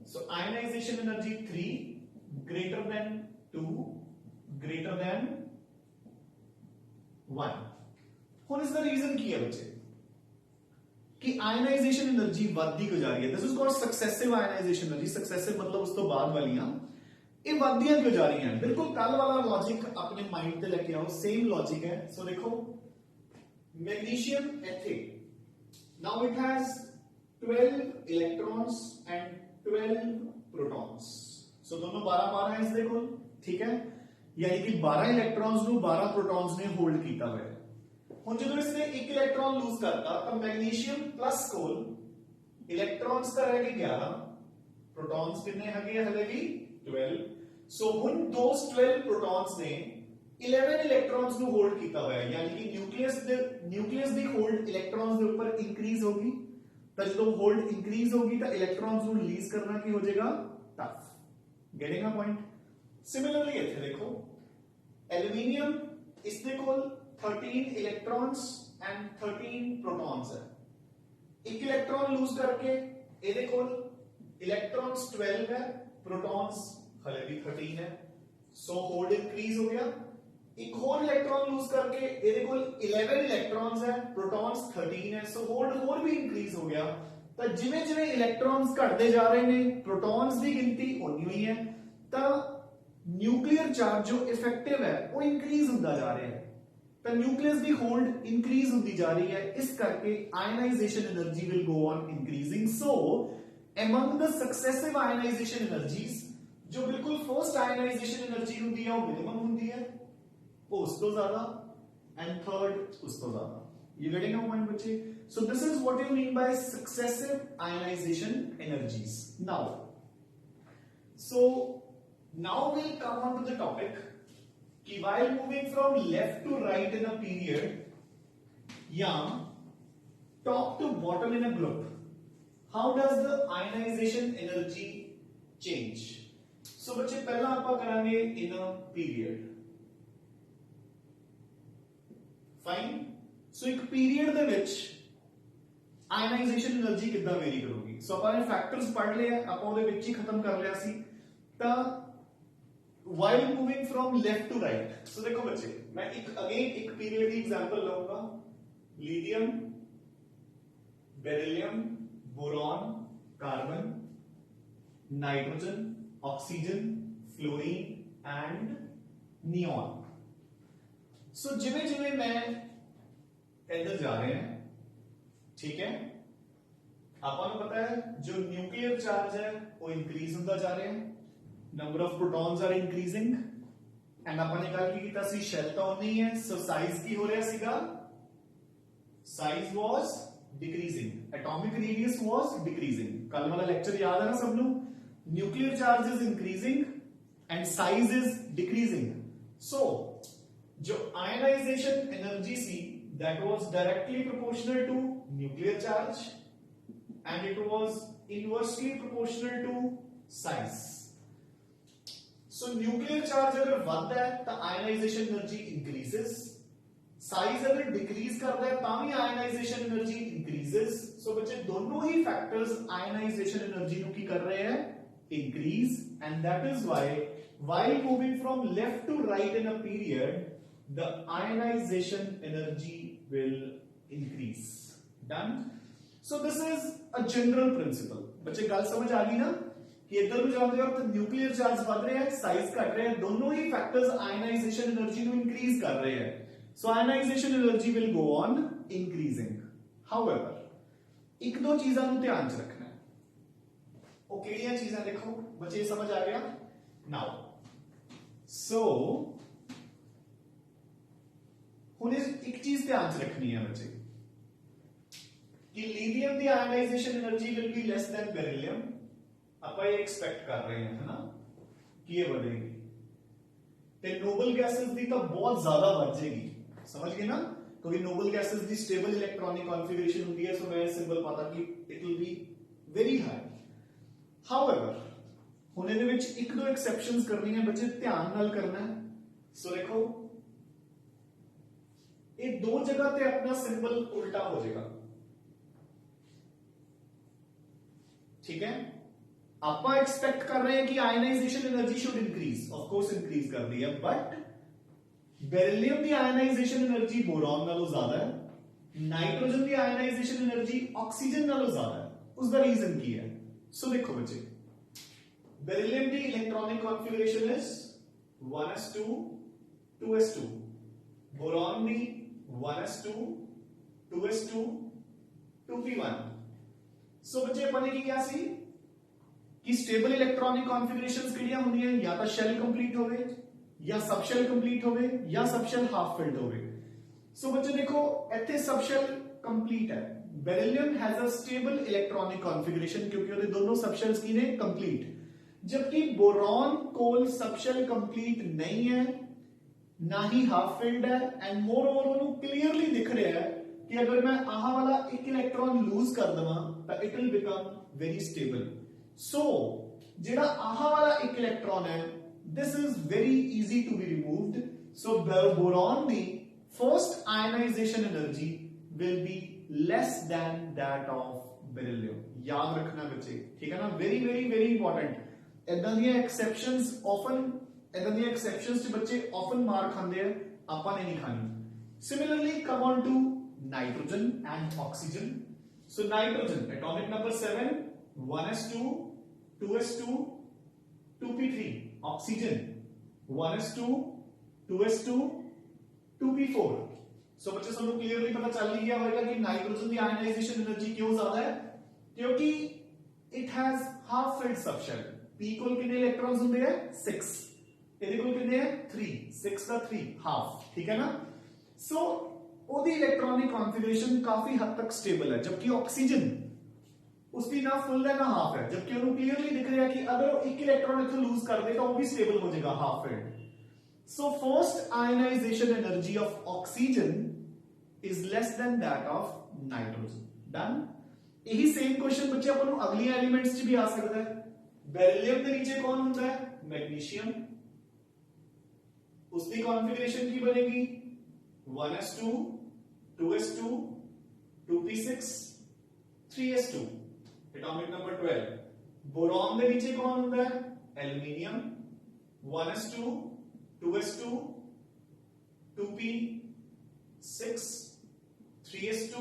So ionization energy 3 greater than 2 greater than 1। हुण इसका रीजन की है बच्चे कि आयनाइजेशन एनर्जी बढ़ती क्यों जा रही है। This is called successive ionization energy. Successive मतलब उस तो बाद वालियां ये बढ़दियां क्यों जा रही हैं। बिल्कुल कल वाला लॉजिक अपने माइंड पे लेके आओ, सेम लॉजिक है। सो देखो मैग्नीशियम एथे, now it has 12 electrons and 12 protons. So दोनों 12 है इसके कोल। ठीक है, यानी कि 12 इलेक्ट्रॉन्स नु 12 प्रोटॉन्स ने होल्ड किया हुआ है। ਹੁਣ ਜਦੋਂ इसने एक इलेक्ट्रॉन लूज करता तो मैग्नीशियम प्लस कोल इलेक्ट्रॉन्स का रह गए 11, प्रोटॉन्स कितने है हले भी 12। सो हुन दोस 12 प्रोटॉन्स ने 11 इलेक्ट्रॉन्स ਨੂੰ होल्ड किया हुआ है, यानी कि न्यूक्लियस ਦੀ होल्ड इलेक्ट्रॉन्स ਦੇ ਉੱਪਰ इंक्रीज होगी। तो ਜਦੋਂ होल्ड इंक्रीज होगी तो इलेक्ट्रॉन्स ਨੂੰ रिलीज करना की हो जाएगा tough. Getting a point. Similarly इत्थे देखो एल्यूमीनियम इसदे कोल 13 इलेक्ट्रॉन्स एंड 13 प्रोटॉन्स है, एक इलेक्ट्रॉन लूज करके ਇਹਦੇ ਕੋਲ इलेक्ट्रॉन्स 12 है, प्रोटॉन्स हले भी 13 है, सो होल्ड इंक्रीज हो गया। एक और इलेक्ट्रॉन लूज करके ਇਹਦੇ ਕੋਲ 11 इलेक्ट्रॉन्स है, प्रोटॉन्स 13 है, सो होल्ड और भी इंक्रीज हो गया। ਤਾਂ ਜਿਵੇਂ ਜਿਵੇਂ ਇਲੈਕਟ੍ਰॉन्स ਘਟਦੇ ਜਾ ਰਹੇ ਨੇ प्रोटॉन्स ਦੀ ਗਿਣਤੀ ਉਨੀ ਹੋਈ ਹੈ, ਤਾਂ ਨਿਊਕਲੀਅਰ ਚਾਰਜ ਜੋ ਇਫੈਕਟਿਵ ਹੈ ਉਹ ਇੰਕਰੀਜ਼ ਹੁੰਦਾ ਜਾ ਰਿਹਾ ਹੈ, ਤਾਂ ਨਿਊਕਲੀਅਸ ਦੀ ਹੋਲਡ ਇੰਕਰੀਜ਼ ਹੁੰਦੀ ਜਾ ਰਹੀ ਹੈ, ਇਸ ਕਰਕੇ ionization energy will go on increasing. So among the successive ionization energies जो बिल्कुल फर्स्ट आयनाइजेशन एनर्जी होती है वो मिनिमम होती है, वो उस तो ज्यादा, एंड थर्ड उस तो ज्यादा। You getting a point बच्चे? So this is what you mean by successive ionization energies. So now we'll come on to the topic कि while moving from left to right in a period या top to bottom in a group, how does the ionization energy change? So बच्चे पहला आपा करांगे in a period. Fine. So एक period ਦੇ ਵਿੱਚ ionization energy ਕਿੱਦਾਂ वेरी ਕਰੂਗੀ? So ਆਪਾਂ ਨੇ factors ਪੜ੍ਹ ਲਏ ਆ, ਆਪਾਂ ਉਹਦੇ ਵਿੱਚ ਹੀ ਖਤਮ ਕਰ ਲਿਆ ਸੀ। ਤਾਂ while moving from left to right, so देखो बच्चे मैं एक period की एग्जांपल लूंगा, lithium, beryllium, boron, carbon, nitrogen, oxygen, fluorine and neon. So जिवें जिवें मैं इधर जा रहे हैं, ठीक है, आपको पता है जो न्यूक्लियर चार्ज है वो इंक्रीज होता जा रहा है, number of protons are increasing, and आपने कहा कि कितना सी शेल तो नहीं है, सो साइज की हो रहा सीगा, size was decreasing, atomic radius was decreasing. कल वाला लेक्चर याद है ना सब लोग? Nuclear charge is increasing and size is decreasing. So जो आयनाइजेशन एनर्जी सी that was directly proportional to nuclear charge and it was inversely proportional to size. So nuclear charge अगर बढ़ता है तो ionization energy increases, size अगर decrease करता है तो भी ionization energy increases. So बच्चे दोनों ही factors ionization energy को की कर रहे हैं increase, and that is why while moving from left to right in a period the ionization energy will increase. Done? So this is a general principle. बच्चे गल समझ आ गई ना कि इधर भी जाते वक्त न्यूक्लियर चार्ज बढ़ रहे हैं, साइज घट रहे हैं, दोनों ही फैक्टर्स आयनाइजेशन एनर्जी को इंक्रीज कर रहे हैं। So ionization energy will go on increasing. However एक दो चीजां नु ध्यान च रखना है, वो केड़ियां चीजां देखो बच्चे समझ आ गया? नाउ सो हुण एक चीज ध्यान च रखनी है बच्चे कि lithium the ionization energy will be less than beryllium. आप ये एक्सपेक्ट कर रहे हैं, है ना, कि ये बढ़ेगी, ते नोबल गैसेस दी तो बहुत ज्यादा बढ़ जाएगी, समझ गए ना? क्योंकि नोबल गैसेस दी स्टेबल इलेक्ट्रॉनिक कॉन्फ़िगरेशन होती है, सो मैं सिंबल पाता कि it will be very high. However हुण इहदे विच एक दो एक्सेप्शंस करनी है बच्चे, ध्यान नाल करना है। सो देखो ये दो जगह पे अपना सिंबल उल्टा हो जाएगा, ठीक है? आप एक्सपेक्ट कर रहे हैं कि ionization energy should increase, of course increase कर रही है, बट बेरिलियम की आयनाइजेशन एनर्जी बोरॉन नालों ज्यादा है, नाइट्रोजन की आयनाइजेशन एनर्जी ऑक्सीजन नालों ज्यादा है। उसका रीजन की है? सो देखो बच्चे बेरिलियम की electronic configuration is 1s2 2s2, boron की 1s2 2s2 2p1। सो बच्चे अपने की क्या सी कि स्टेबल इलेक्ट्रॉनिक कॉन्फ़िगरेशंस किहड़ियां होंदियां, या तो शेल कंप्लीट होवे, या सबशेल कंप्लीट होवे, या सबशेल हाफ फिल्ड होवे। सो बच्चे देखो इत्थे सबशेल कंप्लीट है, beryllium has a stable electronic configuration क्योंकि ਉਹਦੇ दोनों सबशेल्स की ने कंप्लीट, जबकि बोरॉन कोल सबशेल कंप्लीट नहीं है, ना ही हाफ फिल्ड है, एंड मोर ओवर ਉਹਨੂੰ क्लियरली दिख रहा है कि अगर मैं आहा वाला एक इलेक्ट्रॉन लूज कर दवां तो it will become very stable. So जेड़ा आहा वाला एक इलेक्ट्रॉन है this is very easy to be removed. So boron the first ionization energy will be less than that of beryllium. याद रखना बच्चे, ठीक है ना, वेरी वेरी वेरी इंपॉर्टेंट। इदां दी एक्सेप्शंस च बच्चे ऑफन मार खांदे हैं, आपां ने नहीं खानी। Similarly come on to nitrogen and oxygen. So nitrogen atomic number 7 1s2 2s2 2p3, oxygen 1s2 2s2 2p4। सो बच्चे सब लोग क्लियरली पता चल ही गया होगा कि नाइट्रोजन की आयनाइजेशन एनर्जी क्यों ज्यादा है, क्योंकि it has half filled subshell. p कोल कितने इलेक्ट्रॉन्स होंगे हैं 6, ਇਹਦੇ ਕੋਲ ਕਿੰਨੇ ਹੈ 3, 6 ਦਾ 3 ਹਾਫ, ਠੀਕ ਹੈ ਨਾ। ਸੋ ਉਹਦੀ ਇਲੈਕਟ੍ਰੋਨਿਕ ਕਨਫਿਗਰੇਸ਼ਨ ਕਾਫੀ ਹੱਦ ਤੱਕ ਸਟੇਬਲ ਹੈ, जबकि ऑक्सीजन उसकी ना फुल है ना हाफ है, जबकि उन्हें क्लियरली दिख रहा है कि अगर वो एक इलेक्ट्रॉन इथों लूज कर दे तो वो भी स्टेबल हो जाएगा half filled. So first ionization energy of oxygen is less than that of nitrogen. Done. यही सेम क्वेश्चन बच्चे अपन को अगली एलिमेंट्स च भी आ सकता है। बेरिलियम के नीचे कौन होता है मैग्नीशियम, उसकी कॉन्फ़िगरेशन की बनेगी 1s2 2s2 2p6 3s2। Atomic number 12। Boron के नीचे कौन होता है aluminium 1s2 2s2 2p6 3s2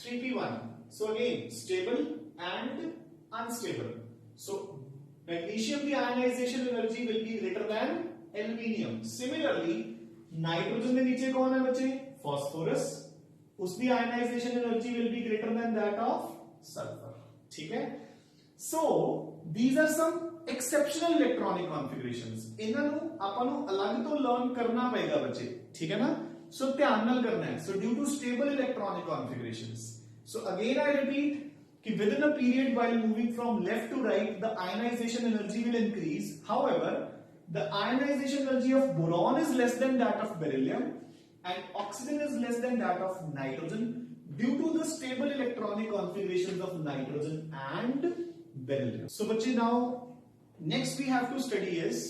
3p1। so again stable and unstable। so magnesium की ionization energy will be greater than aluminium। similarly nitrogen के नीचे कौन है बच्चे फास्फोरस, उसकी ionization energy will be greater than that of sulphur, ठीक है। So these are some exceptional electronic configurations. इन्हां नूं आपां नूं अलग तो लर्न करना पएगा बच्चे, ठीक है ना। सो ध्यान नाल करना है। So due to stable electronic configurations, so again I repeat कि within a period while moving from left to right the ionization energy will increase, however the ionization energy of boron is less than that of beryllium and oxygen is less than that of nitrogen due to the stable electronic configurations of nitrogen and beryllium। so bache now next we have to study is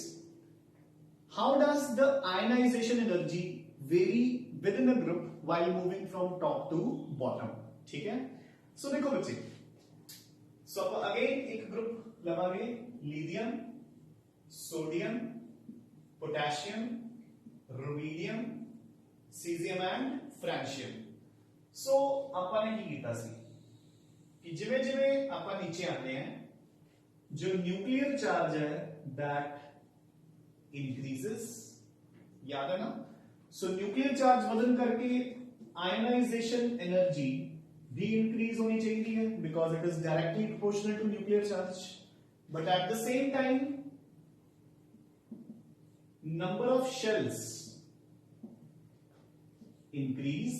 how does the ionization energy vary within a group while moving from top to bottom, ठीक है। so देखो बच्चे, so again एक ग्रुप लगाएंगे lithium sodium potassium rubidium caesium and francium. So ਆਪਾਂ ਨੇ ਕੀ ਕੀਤਾ ਸੀ कि ਜਿਵੇਂ ਜਿਵੇਂ ਆਪਾਂ नीचे आते हैं जो न्यूक्लियर चार्ज है दैट इंक्रीजेस, याद है ना। सो न्यूक्लियर चार्ज वजन करके आयनाइजेशन एनर्जी भी इंक्रीज होनी चाहिए है because it is directly proportional to nuclear charge. But at the same time number of shells increase,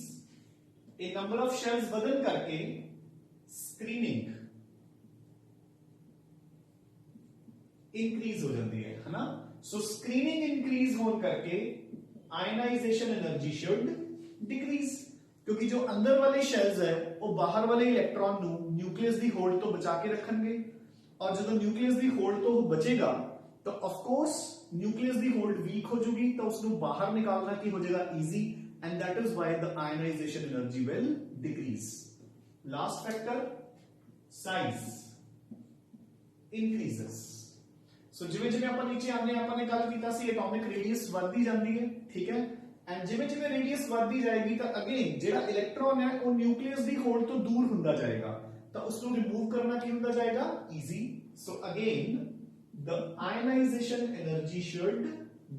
a number of shells बदल करके स्क्रीनिंग इंक्रीज हो जाती है ना। सो स्क्रीनिंग इंक्रीज हो करके आयनाइजेशन एनर्जी शुड डिक्रीज, क्योंकि जो अंदर वाले शेल्स है वो बाहर वाले इलेक्ट्रॉन नु न्यूक्लियस दी होल्ड तो बचा के रखणगे, और जो न्यूक्लियस दी होल्ड तो बचेगा तो ऑफ कोर्स न्यूक्लियस दी होल्ड वीक हो जाएगी, तो उसको बाहर निकालना की हो जाएगा easy, and that is why the ionization energy will decrease. Last factor size increases. So जिवें जिवें अपन नीचे आने अपन ने गल कीता सी एटॉमिक रेडियस बढ़ती जाती है, ठीक है। एंड जिवें जिवें रेडियस बढ़ती जाएगी तो अगेन जेड़ा इलेक्ट्रॉन है वो न्यूक्लियस दी होल्ड तो दूर हुंदा जाएगा, तो उसको रिमूव करना की हुंदा जाएगा easy. So again the ionization energy should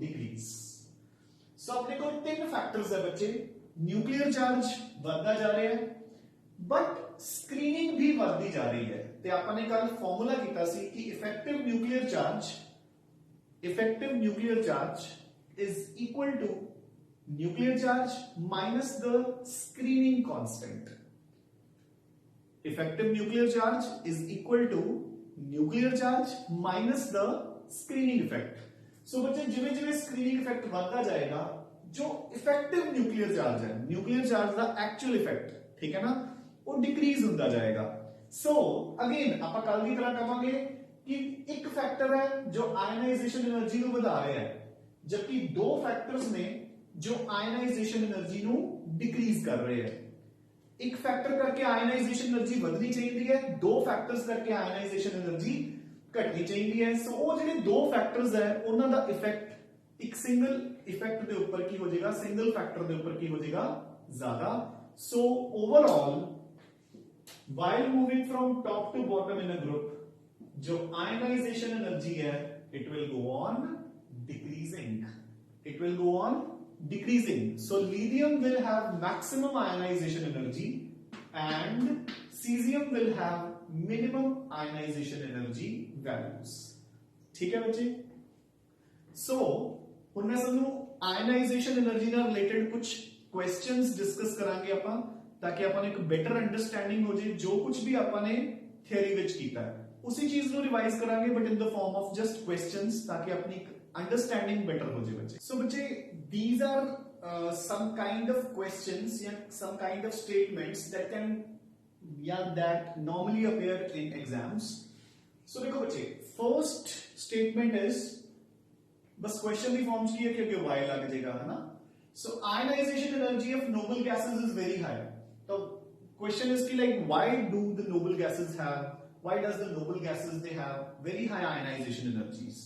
decrease। so अपने को तीन फैक्टर्स है बच्चे, न्यूक्लियर चार्ज बढ़ता जा रहा है बट स्क्रीनिंग भी बढ़ती जा रही है। ते आपने कल फॉर्मूला कीता सी कि effective nuclear charge is equal to nuclear charge minus the screening constant. Effective nuclear charge is equal to nuclear charge minus the screening effect. So बच्चे जिवें जिवें स्क्रीनिंग इफेक्ट बढ़ता जाएगा जो इफेक्टिव न्यूक्लियर चार्ज है, न्यूक्लियर चार्ज का एक्चुअल इफेक्ट, ठीक है ना, वो डिक्रीज होता जाएगा। सो अगेन आप कल की तरह कहांगे कि एक फैक्टर है जो आयनाइजेशन एनर्जी को बढ़ा रहा है, जबकि दो फैक्टर्स ने जो आयनाइजेशन एनर्जी को डिक्रीज कर रहे हैं। एक फैक्टर करके आयनाइजेशन एनर्जी बढ़नी चाहिए है, दो फैक्टर्स करके आयनाइजेशन एनर्जी घटनी चाहिए है। सो वो ਜਿਹੜੇ दो फैक्टर्स है ਉਹਨਾਂ ਦਾ इफेक्ट एक सिंगल इफेक्ट ਦੇ ਉੱਪਰ ਕੀ ਹੋ ਜਾਏਗਾ, सिंगल फैक्टर ਦੇ ਉੱਪਰ ਕੀ ਹੋ ਜਾਏਗਾ, ज्यादा। So overall while moving from top to bottom in a group, जो आयनाइजेशन एनर्जी है it will go on decreasing, it will go on decreasing. So lithium will have maximum ionization energy and cesium will have minimum ionization energy values. ठीक है बच्चे? So ਹੁਣ मैं ਸਾਨੂੰ आयनाइजेशन एनर्जी ਨਾਲ रिलेटेड कुछ क्वेश्चंस डिस्कस करांगे ਆਪਾਂ, ताकि ਆਪਾਂ ਨੂੰ ਇੱਕ बेटर अंडरस्टैंडिंग हो जाए जो कुछ भी ਆਪਾਂ ने थ्योरी ਵਿੱਚ ਕੀਤਾ है उसी चीज ਨੂੰ रिवाइज करांगे, but in the form of just questions, ताकि अपनी अंडरस्टैंडिंग बेटर हो जाए बच्चे। सो बच्चे these are some kind of questions या some kind of statements that can that normally appear in exams. So देखो बच्चे, first statement is बस क्वेश्चन भी फॉर्म्स की है क्योंकि y लग जाएगा, है ना। So ionization energy of noble gases is very high. तो क्वेश्चन इज कि like why do the noble gases have, why does the noble gases they have very high ionization energies?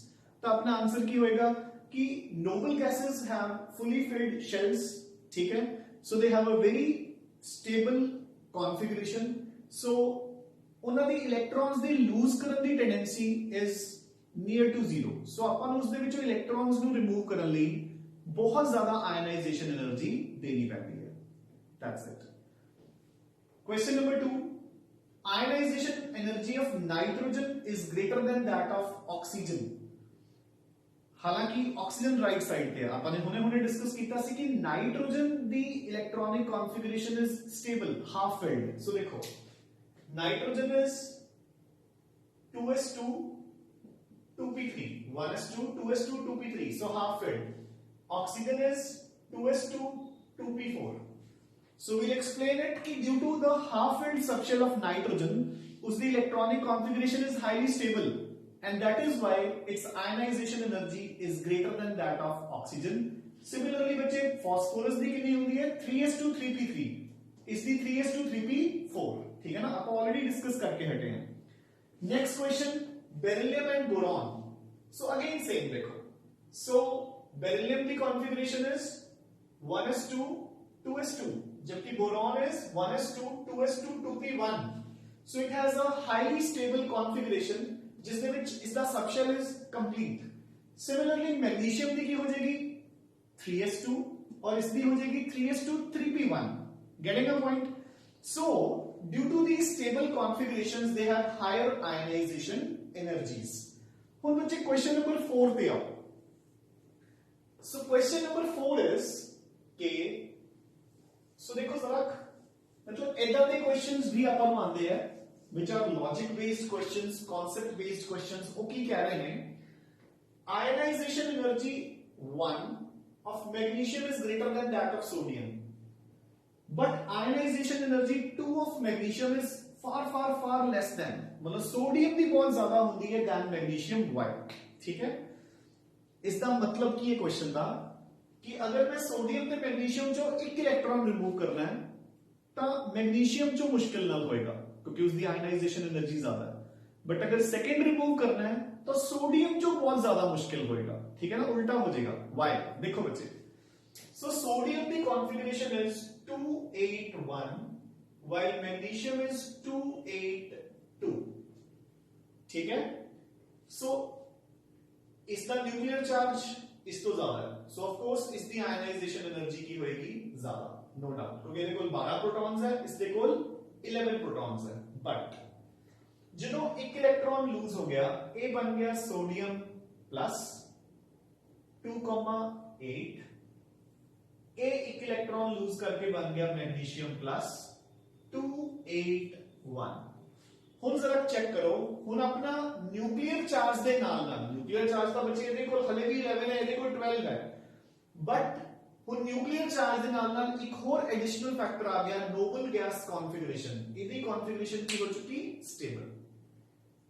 तो अपना आंसर की होएगा कि noble gases have fully filled shells, ठीक है। So they have a very stable configuration. So ਉਹਨਾਂ ਦੀ ਇਲੈਕਟ੍ਰॉन्स ਦੀ ਲੂਜ਼ ਕਰਨ ਦੀ tendency is near to zero. So ਆਪਾਂ ਨੂੰ ਉਸ ਦੇ ਵਿੱਚੋਂ ਇਲੈਕਟ੍ਰॉन्स ਨੂੰ ਰਿਮੂਵ ਕਰਨ ਲਈ ਬਹੁਤ ਜ਼ਿਆਦਾ ਆਇਨਾਈਜੇਸ਼ਨ એનર્ਜੀ ਦੇਣੀ ਪੈਂਦੀ ਹੈ। That's it. Question number 2, ionization energy of nitrogen is greater than that of oxygen. हालांकि ऑक्सीजन राइट साइड पे आपने हुने डिस्कस किया सी कि नाइट्रोजन दी electronic configuration is stable, half filled. So देखो nitrogen is 2s2 2p3, 1s2 2s2 2p3, so half filled. Oxygen is 2s2 2p4. So we'll explain it कि due to the half-filled subshell of nitrogen, उसकी electronic configuration is highly stable, and that is why its ionization energy is greater than that of oxygen. Similarly, बच्चे phosphorus दी कितनी होती है 3s2 3p3, इसकी 3s2 3p4, ठीक है ना, आप already discuss करके हटे हैं। Next question, beryllium and boron. So again same देखो, so beryllium की configuration is 1s2 2s2, जबकि boron is 1s2 2s2 2p1. So it has a highly stable configuration जिसमें विच इसका subshell is complete. Similarly magnesium की हो जाएगी 3s2 और इसकी हो जाएगी 3s2 3p1. Getting a point? So due to the stable configurations they have higher ionization energies. हुन बच्चे क्वेश्चन नंबर 4 पे आओ। सो क्वेश्चन नंबर 4 इज के सो देखो जरा, मतलब इधर के क्वेश्चंस भी अपन आते हैं which are logic based questions, concept based questions। वो की कह रहे हैं ionization energy 1 of magnesium is greater than that of sodium, but ionization energy 2 of magnesium is far less than, मतलब सोडियम भी बहुत ज्यादा होती है than magnesium। why? ठीक है, इसका मतलब की ये क्वेश्चन था कि अगर मैं सोडियम ते मैग्नीशियम चो एक इलेक्ट्रॉन रिमूव करना है तो मैग्नीशियम चो मुश्किल ना होएगा क्योंकि उसकी आयनाइजेशन एनर्जी ज्यादा है, बट अगर सेकंड रिमूव करना है तो सोडियम चो बहुत ज्यादा मुश्किल होएगा, ठीक है ना, उल्टा हो जाएगा। व्हाई? देखो बच्चे, सो सोडियम की configuration is 281 while magnesium is 282, ठीक है। सो इसका न्यूक्लियर चार्ज इस तो ज्यादा है, सो ऑफ कोर्स इसकी आयनाइजेशन एनर्जी की होएगी ज्यादा, नो डाउट, क्योंकि ਇਹਦੇ ਕੋਲ 12 प्रोटॉन्स है, इसके कोल 11 प्रोटॉन्स है। बट ਜਦੋਂ एक इलेक्ट्रॉन लूज हो गया, ए बन गया सोडियम प्लस 2,8, ए एक इलेक्ट्रॉन लूज करके बन गया मैग्नीशियम प्लस 281। ਹੁਣ जरा चेक करो, ਹੁਣ अपना न्यूक्लियर चार्ज ਦੇ ਨਾਲ ਨਾਲ, न्यूक्लियर चार्ज ਤਾਂ ਬੱਚੇ ਇਹਦੇ ਕੋਲ ਹਲੇ ਵੀ 11 ਹੈ, ਇਹਦੇ ਕੋਲ 12 ਹੈ, ਬਟ ਹੁਣ न्यूक्लियर चार्ज ਦੇ ਨਾਲ ਨਾਲ ਇੱਕ ਹੋਰ ਐਡੀਸ਼ਨਲ ਫੈਕਟਰ ਆ ਗਿਆ, ਨੋਬਲ ਗੈਸ ਕॉन्फ़िगरेशन। ਇਹਦੀ कॉन्फ़िगरेशन ਕੀ ਹੋ ਚੁੱਕੀ? स्टेबल।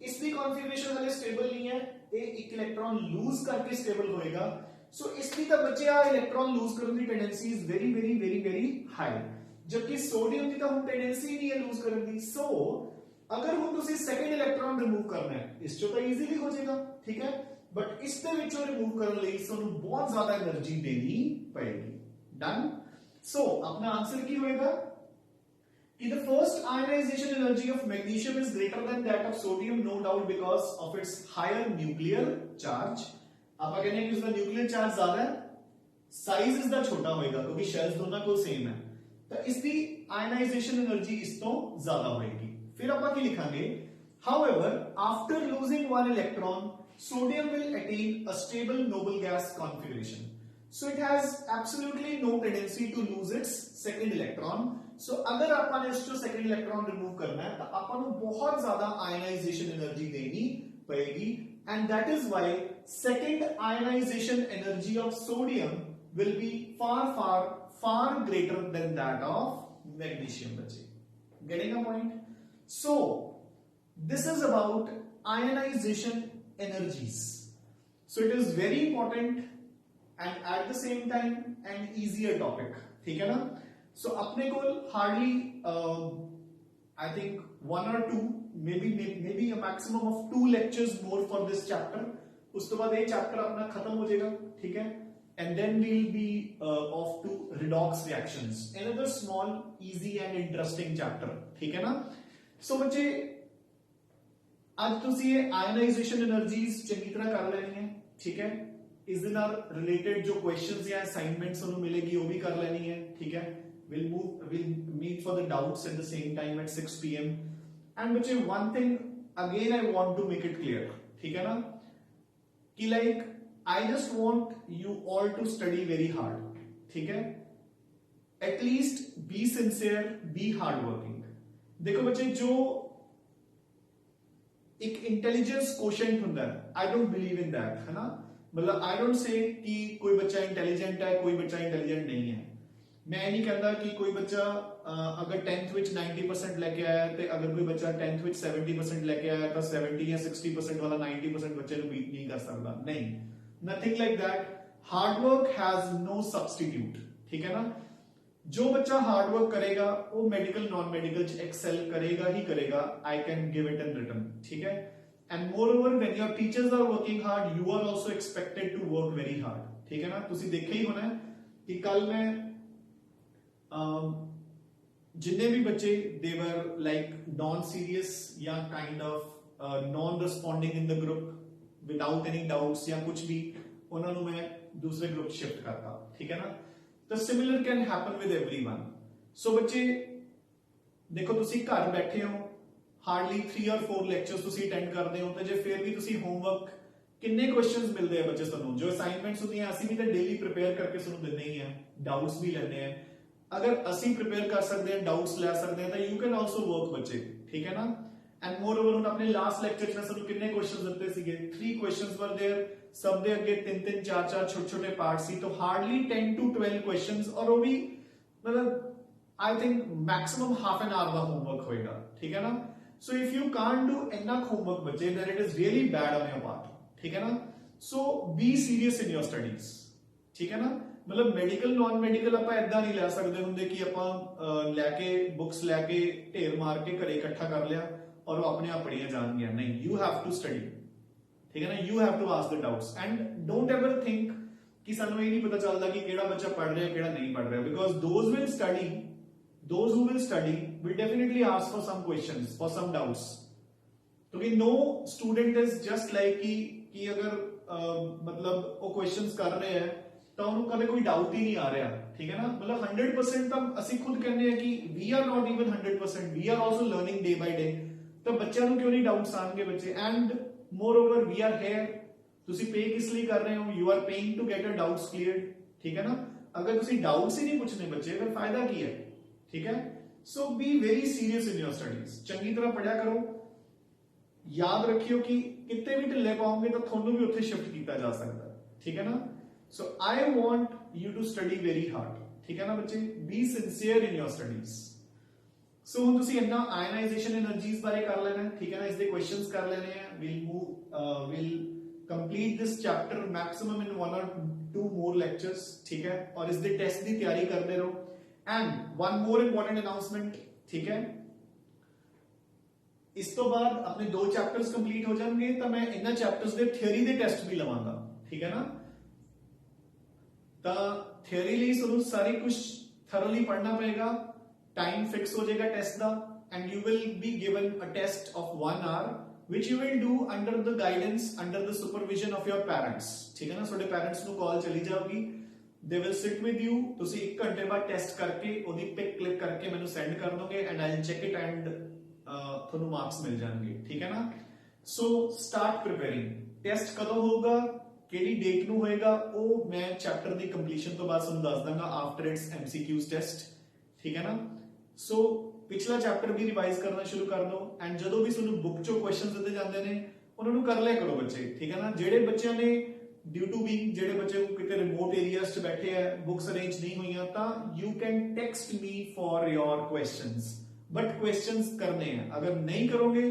इसकी कॉन्फ़िगरेशन हले स्टेबल नहीं है, ये एक इलेक्ट्रॉन लूज करके स्टेबल होएगा। सो इसकी तो बच्चे आ इलेक्ट्रॉन लूज करने की tendency is very very very very high, जबकि सोडियम की तो हम टेंडेंसी नहीं है लूज करने की। सो अगर हम तुसी सेकंड इलेक्ट्रॉन रिमूव करना है, इस चो तो इजीली हो जाएगा, ठीक है, बट इस दे विचों रिमूव करने ਲਈ ਸਾਨੂੰ बहुत ज्यादा एनर्जी देनी पड़ेगी। डन। सो अपना आंसर की होएगा कि the first ionization energy of magnesium is greater than that of sodium, no doubt, because of its higher nuclear charge। आप कहते हैं कि उसका न्यूक्लियर चार्ज ज्यादा है, साइज इसका छोटा होएगा क्योंकि शेल्स दोनों को सेम है, तो इसकी आयनाइजेशन एनर्जी इस तो ज्यादा होएगी। फिर आप की लिखांगे however after losing one electron sodium will attain a stable noble gas configuration, so it has absolutely no tendency to lose its second electron। सो अगर आपने इसको सेकंड इलेक्ट्रॉन रिमूव करना है तो आपको बहुत ज्यादा आयनाइजेशन एनर्जी देनी पड़ेगी, and that is why second ionization energy of sodium will be far far far greater than that of magnesium. बच्चे getting a point? So this is about ionization energies. So it is very important and at the same time an easier topic, ठीक है ना। So अपने को hardly I think 1 or 2 maybe a maximum of 2 lectures more for this chapter। उसके बाद ये चैप्टर अपना खत्म हो जाएगा, ठीक है, and then we'll be off to redox reactions, another small easy and interesting chapter, ठीक है ना। So बच्चे आज तुसी ये आयनाइजेशन एनर्जीज चंगी तरह कर लेनी है, ठीक है। इस दिन आर रिलेटेड जो क्वेश्चंस या असाइनमेंट्स उन्हें मिलेगी वो भी कर लेनी है, ठीक है। We'll meet for the doubts at the same time at 6 p.m. And बच्चे one thing again I want to make it clear, ठीक है ना, कि like I just want you all to study very hard, ठीक है। At least be sincere, be hardworking। देखो बच्चे जो एक इंटेलिजेंस कोशेंट होता है, I don't believe in that, है ना। मतलब I don't say कि कोई बच्चा इंटेलिजेंट है, कोई बच्चा इंटेलिजेंट नहीं है। मैं नहीं कहता कि कोई बच्चा अगर 10th विच 90% लेके आया ते अगर कोई बच्चा 10th विच 70% लेके आया तो 70 या 60% वाला 90% बच्चे को बीट नहीं कर सकता, नहीं, nothing like that. Hard work has no substitute, ठीक है ना। जो बच्चा हार्ड वर्क करेगा वो मेडिकल नॉन मेडिकल एक्सेल करेगा ही करेगा, I can give it in return, ठीक है। And moreover when your teachers are working hard you are also expected to work very hard, ठीक है ना। तुसी देखा ही होना है कि कल मैं जिन्ने भी बच्चे दे वर लाइक नॉन सीरियस या kind of non responding in the group without any doubts या कुछ भी, उन्होंने मैं दूसरे ग्रुप शिफ्ट करता, ठीक है ना। तो similar can happen with everyone. So बच्चे देखो तुसी घर बैठे हो, हार्डली 3 और 4 लेक्चर्स तुसी अटेंड करते हो, तो जे फिर भी तुसी होमवर्क किन्ने क्वेश्चंस मिलते हैं बच्चे सानू, जो असाइनमेंट्स होती हैं असि भी तो डेली प्रिपेयर करके सानू देने ही है, डाउट्स भी लेने हैं। अगर असी प्रिपेयर कर सकते हैं, डाउट्स ले सकते हैं, तो यू कैन आल्सो वर्क बच्चे, ठीक है ना। एंड मोर ओवर अपने लास्ट लेक्चर में सानू कितने क्वेश्चंस दिते सीगे, 3 क्वेश्चंस वर देयर, सब दे अगे 3-3 4-4 छोटे-छोटे पार्ट सी, तो हार्डली 10 to 12 क्वेश्चंस, और वो भी मतलब I think maximum half an hour का होमवर्क होएगा, ठीक है ना। So if you can't do enough homework बच्चे then it is really bad on your part, ठीक है ना। So be serious in your studies, ठीक है ना। मतलब मेडिकल नॉन मेडिकल आप ऐदा नहीं लै सकते होंगे कि आप लैके बुक्स लैके ढेर मार के घरे इकट्ठा कर लिया और वो अपने आप पढ़िया जान गया, नहीं, यू हैव टू स्टडी, ठीक है ना। You have to ask the doubts and don't ever think कि सानू ये नहीं पता चलता कि केड़ा बच्चा पढ़ रहा है केड़ा नहीं पढ़ रहा, because those who will study will definitely ask for some questions, for some doubts, क्योंकि no student is just like कि अगर मतलब वो क्वेश्चंस कर रहे हैं तो उन्होंने कभी कोई डाउट ही नहीं आ रहा, ठीक है ना। मतलब 100% तो असि खुद कहने हैं कि we are not even 100%, we are also learning day by day, तो बच्चों को क्यों नहीं डाउट्स आएंगे बच्चे। And moreover we are here, तुसी पे किस लिए कर रहे हो, you are paying to get your doubts cleared, ठीक है ना। अगर तुसी डाउट्स ही नहीं पूछने बच्चे फिर फायदा की है, ठीक है। So be very serious in your studies, चंगी तरह पढ़िया करो, याद रखियो कि कितने भी ढिले पाओगे तो थोनू भी उत्थे शिफ्ट किया जा सकता है, ठीक है ना। So I want you to study very hard, ठीक है ना बच्चे, be sincere in your studies। ਸੋ ਹੁਣ ਤੁਸੀਂ ਇੰਨਾ ਆਇਨਾਈਜੇਸ਼ਨ એનર્ਜੀਜ਼ ਬਾਰੇ ਕਰ ਲੈਣਾ ਹੈ, ਠੀਕ ਹੈ ਨਾ, ਇਸ ਦੇ ਕੁਐਸਚਨਸ ਕਰ ਲੈਣੇ ਆ। Will complete this chapter maximum in 1 or 2 more lectures, ठीक है, और इस दे टेस्ट की तैयारी करते रहो। And one more important announcement, ठीक है, इस तो बाद अपने 2 चैप्टर्स कंप्लीट हो जाएंगे तो मैं इन्हां चैप्टर्स दे थ्योरी दे टेस्ट भी लवांगा, ठीक है ना। तो थ्योरी ਲਈ ਤੁਹਾਨੂੰ सारी कुछ thoroughly पढ़ना पड़ेगा, टाइम फिक्स हो जाएगा टेस्ट का, and you will be given a test of 1 hour which you will do under the guidance, under the supervision of your parents, ठीक है ना। ਤੁਹਾਡੇ पेरेंट्स ਨੂੰ ਕਾਲ ਚਲੀ ਜਾਊਗੀ, they will sit with you, ਤੁਸੀਂ 1 ਘੰਟੇ ਬਾਅਦ ਟੈਸਟ ਕਰਕੇ ਉਹਦੀ ਪਿਕ ਕਲਿੱਕ ਕਰਕੇ ਮੈਨੂੰ ਸੈਂਡ ਕਰ ਦੋਗੇ and I will check it and ਤੁਹਾਨੂੰ ਮਾਰਕਸ ਮਿਲ ਜਾਣਗੇ, ਠੀਕ ਹੈ ਨਾ। ਸੋ ਸਟਾਰਟ ਪ੍ਰੀਪੇਅਰਿੰਗ। ਟੈਸਟ ਕਦੋਂ ਹੋਊਗਾ, ਕਿਹੜੀ ਡੇਟ ਨੂੰ ਹੋਏਗਾ, ਉਹ ਮੈਂ ਚੈਪਟਰ ਦੀ ਕੰਪਲੀਸ਼ਨ ਤੋਂ ਬਾਅਦ ਤੁਹਾਨੂੰ ਦੱਸ ਦਾਂਗਾ ਆਫਟਰ ਇਟਸ ਐਮਸੀਕਿਊਜ਼ ਟੈਸਟ, ਠੀਕ ਹੈ ਨਾ। ਸੋ पिछला चैप्टर भी रिवाइज करना शुरू कर दो एंड जो भी ਤੁਹਾਨੂੰ बुक चो क्वेश्चंस दिते जाते हैं उन्होंने कर लिया करो बच्चे, ठीक है ना। जेडे बच्चों ने ड्यू टू बीइंग जेडे बच्चे किते रिमोट एरियाज च बैठे हैं, बुक्स अरेंज नहीं हुई ता you can text me for your questions, but questions करने हैं। अगर नहीं करोगे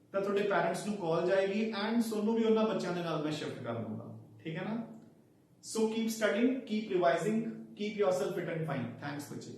तो ਤੁਹਾਡੇ पेरेंट्स ਨੂੰ कॉल जाएगी एंड सोनू भी ਉਹਨਾਂ ਬੱਚਿਆਂ ਦੇ ਨਾਲ मैं शिफ्ट कर दूंगा, ठीक है ना। So keep studying, keep revising, keep yourself fit and fine. Thanks बच्चे।